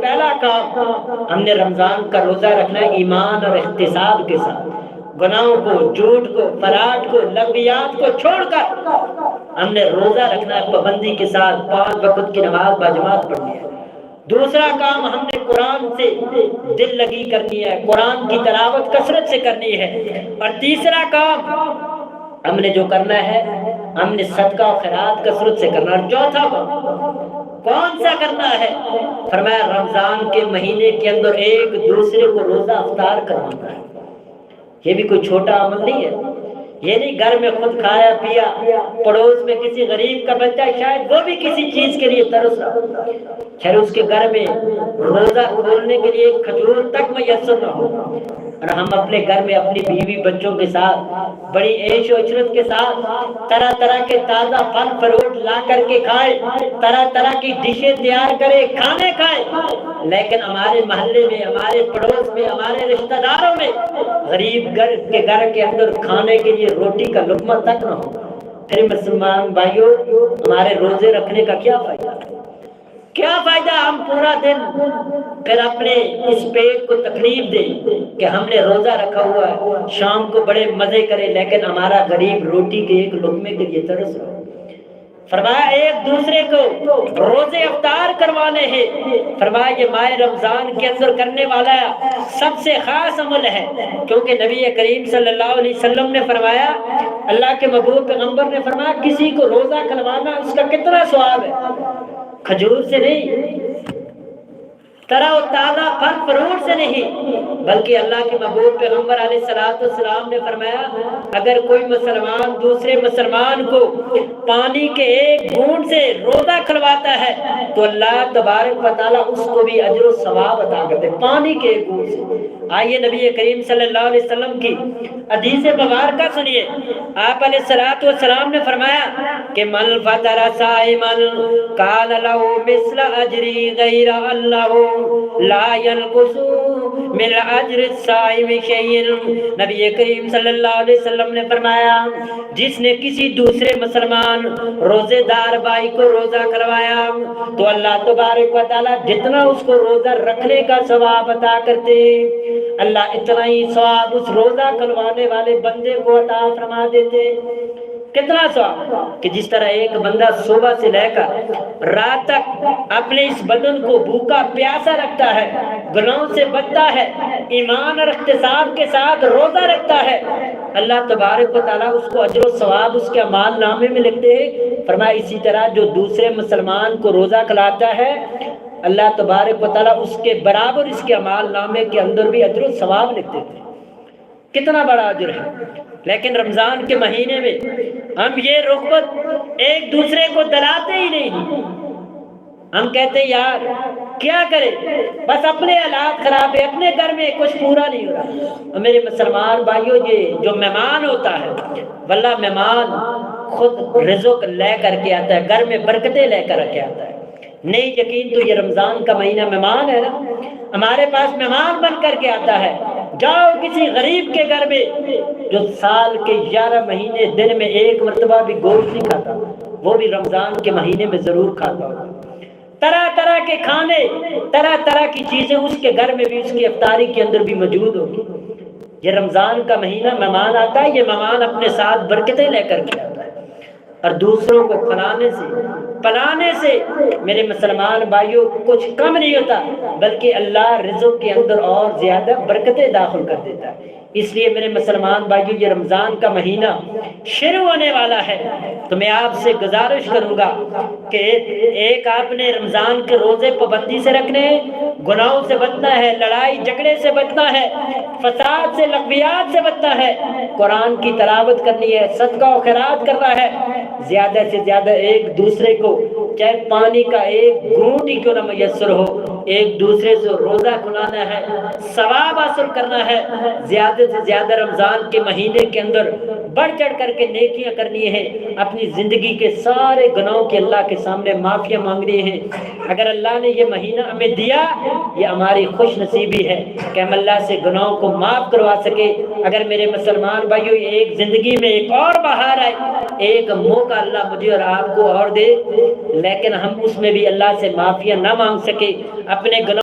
پہلا کام ہم نے رمضان کا روزہ رکھنا ہے ایمان اور احتساب کے ساتھ، گناہوں کو، جھوٹ کو، فراڈ کو، لغویات کو چھوڑ کر ہم نے روزہ رکھنا ہے پابندی کے ساتھ، 5 وقت کی نماز باجماعت پڑھنی ہے۔ دوسرا کام ہم نے قرآن سے دل لگی کرنی ہے، قرآن کی تلاوت کثرت سے کرنی ہے۔ اور تیسرا کام ہم نے جو کرنا ہے، ہم نے صدقہ و خیرات کثرت سے کرنا ہے۔ اور چوتھا کام کون سا کرنا ہے؟ فرمایا رمضان کے مہینے کے اندر ایک دوسرے کو روزہ افطار کروانا ہے۔ یہ بھی کوئی چھوٹا عمل نہیں ہے، یہ نہیں گھر میں خود کھایا پیا، پڑوس میں کسی غریب کا بچہ شاید وہ بھی کسی چیز کے لیے ترس رہا، خیر اس کے گھر میں روزہ کھولنے کے لیے کھجور تک میسر نہ ہو، اور ہم اپنے گھر میں اپنی بیوی بچوں کے ساتھ بڑی عیش و عشرت کے ساتھ طرح طرح کے تازہ پھل فروٹ لا کر کے کھائے، طرح طرح کی ڈشیں تیار کرے، کھانے کھائے، لیکن ہمارے محلے میں، ہمارے پڑوس میں، ہمارے رشتہ داروں میں غریب گھر کے اندر کھانے کے لیے روٹی کا لقمہ تک نہ ہو۔ پھر مسلمان بھائیوں، ہمارے روزے رکھنے کا کیا فائدہ؟ کیا فائدہ ہم پورا دن پھر اپنے اس پیٹ کو تکلیف دیں کہ ہم نے روزہ رکھا ہوا ہے، شام کو بڑے مزے کرے، لیکن ہمارا غریب روٹی کے ایک لقمے کے لیے ترس رہا۔ فرمایا ایک دوسرے کو روزے افطار کروانے ہیں۔ فرمایا یہ ماہ رمضان کے اندر کرنے والا سب سے خاص عمل ہے، کیونکہ نبی کریم صلی اللہ علیہ وسلم نے فرمایا، اللہ کے محبوب پیغمبر نے فرمایا کسی کو روزہ کھلوانا اس کا کتنا ثواب ہے، کھجور سے نہیں، طرح و تازہ پھل فروٹ سے نہیں، بلکہ اللہ کے محبوب پیغمبر علیہ السلام نے فرمایا اگر کوئی مسلمان دوسرے مسلمان کو پانی کے ایک بوند سے روزہ کھلواتا ہے تو اللہ تبارک و تعالیٰ اس کو بھی اجر و ثواب عطا کرتے ہیں، پانی کے ایک بوند سے۔ آئیے نبی کریم صلی اللہ علیہ وسلم کی حدیث مبارکہ سنیے، آپ علیہ السلام نے فرمایا کہ من فطر صائما کان لہ مثل اجر غیر اللہ لا ينقص من اجر الصائم شیء۔ نبی کریم صلی اللہ علیہ وسلم نے فرمایا جس نے کسی دوسرے مسلمان روزے دار بھائی کو روزہ کروایا تو اللہ تبارک و تعالیٰ جتنا اس کو روزہ رکھنے کا ثواب عطا کرتے، اللہ اتنا ہی ثواب اس روزہ کھلوانے والے بندے کو عطا فرما دیتے۔ کتنا ثواب کہ جس طرح ایک بندہ صبح سے لے کر رات تک اپنے اس بدن کو بھوکا پیاسا رکھتا ہے، گناہوں سے بچتا ہے، ایمان اور احتساب کے ساتھ روزہ رکھتا ہے، اللہ تبارک و تعالیٰ اس کو اجر و ثواب اس کے اعمال نامے میں لکھتے ہیں۔ فرمایا اسی طرح جو دوسرے مسلمان کو روزہ کھلاتا ہے اللہ تبارک و تعالیٰ اس کے برابر اس کے اعمال نامے کے اندر بھی اجر و ثواب لکھ دیتے ہیں۔ کتنا بڑا اجر ہے۔ لیکن رمضان کے مہینے میں ہم یہ رغبت ایک دوسرے کو دلاتے ہی نہیں، ہم کہتے ہیں یار کیا کرے، بس اپنے حالات خراب ہے، اپنے گھر میں کچھ پورا نہیں ہو رہا۔ اور میرے مسلمان بھائیوں، یہ جو مہمان ہوتا ہے واللہ مہمان خود رزق لے کر کے آتا ہے، گھر میں برکتیں لے کر کے آتا ہے۔ نہیں یقین تو یہ رمضان کا مہینہ مہمان ہے نا، ہمارے پاس مہمان بن کر کے آتا ہے۔ جاؤ کسی غریب کے گھر میں جو سال کے 11 مہینے دن میں ایک مرتبہ بھی گوشت نہیں کھاتا، وہ بھی رمضان کے مہینے میں ضرور کھاتا ہوگا۔ طرح طرح کے کھانے، طرح طرح کی چیزیں اس کے گھر میں بھی اس کی افطاری کے اندر بھی موجود ہوگی۔ یہ رمضان کا مہینہ مہمان آتا ہے، یہ مہمان اپنے ساتھ برکتیں لے کر کے آتا ہے، اور دوسروں کو پلانے سے میرے مسلمان بھائیوں کچھ کم نہیں ہوتا، بلکہ اللہ رزق کے اندر اور زیادہ برکتیں داخل کر دیتا ہے۔ اس لیے میرے مسلمان بھائیوں یہ رمضان کا مہینہ شروع ہونے والا ہے، تو میں آپ سے گزارش کروں گا کہ ایک آپ نے رمضان کے روزے پابندی سے رکھنے ہیں، گناہوں سے بچنا ہے، لڑائی جھگڑے سے بچنا ہے، فساد سے لغویات سے بچنا ہے، قرآن کی تلاوت کرنی ہے، صدقہ و خیرات کرنا ہے، زیادہ سے زیادہ ایک دوسرے کو چاہے پانی کا ایک گھونٹ ہی کیوں نہ میسر ہو، ایک دوسرے سے روزہ کھلانا ہے، ثواب حاصل کرنا ہے، زیادہ سے زیادہ رمضان کے مہینے کے اندر بڑھ چڑھ کر کے نیکیاں کرنی ہیں، اپنی زندگی کے سارے گناہوں کے اللہ کے سامنے معافیاں مانگنی ہیں۔ اگر اللہ نے یہ مہینہ ہمیں دیا، یہ ہماری خوش نصیبی ہے کہ ہم اللہ سے گناہوں کو معاف کروا سکے۔ اگر میرے مسلمان بھائیوں ایک زندگی میں ایک اور بہار آئے، ایک موقع اللہ مجھے اور آپ کو اور دے، لیکن ہم اس میں بھی اللہ سے معافیاں نہ مانگ سکے، اپنے گناہوں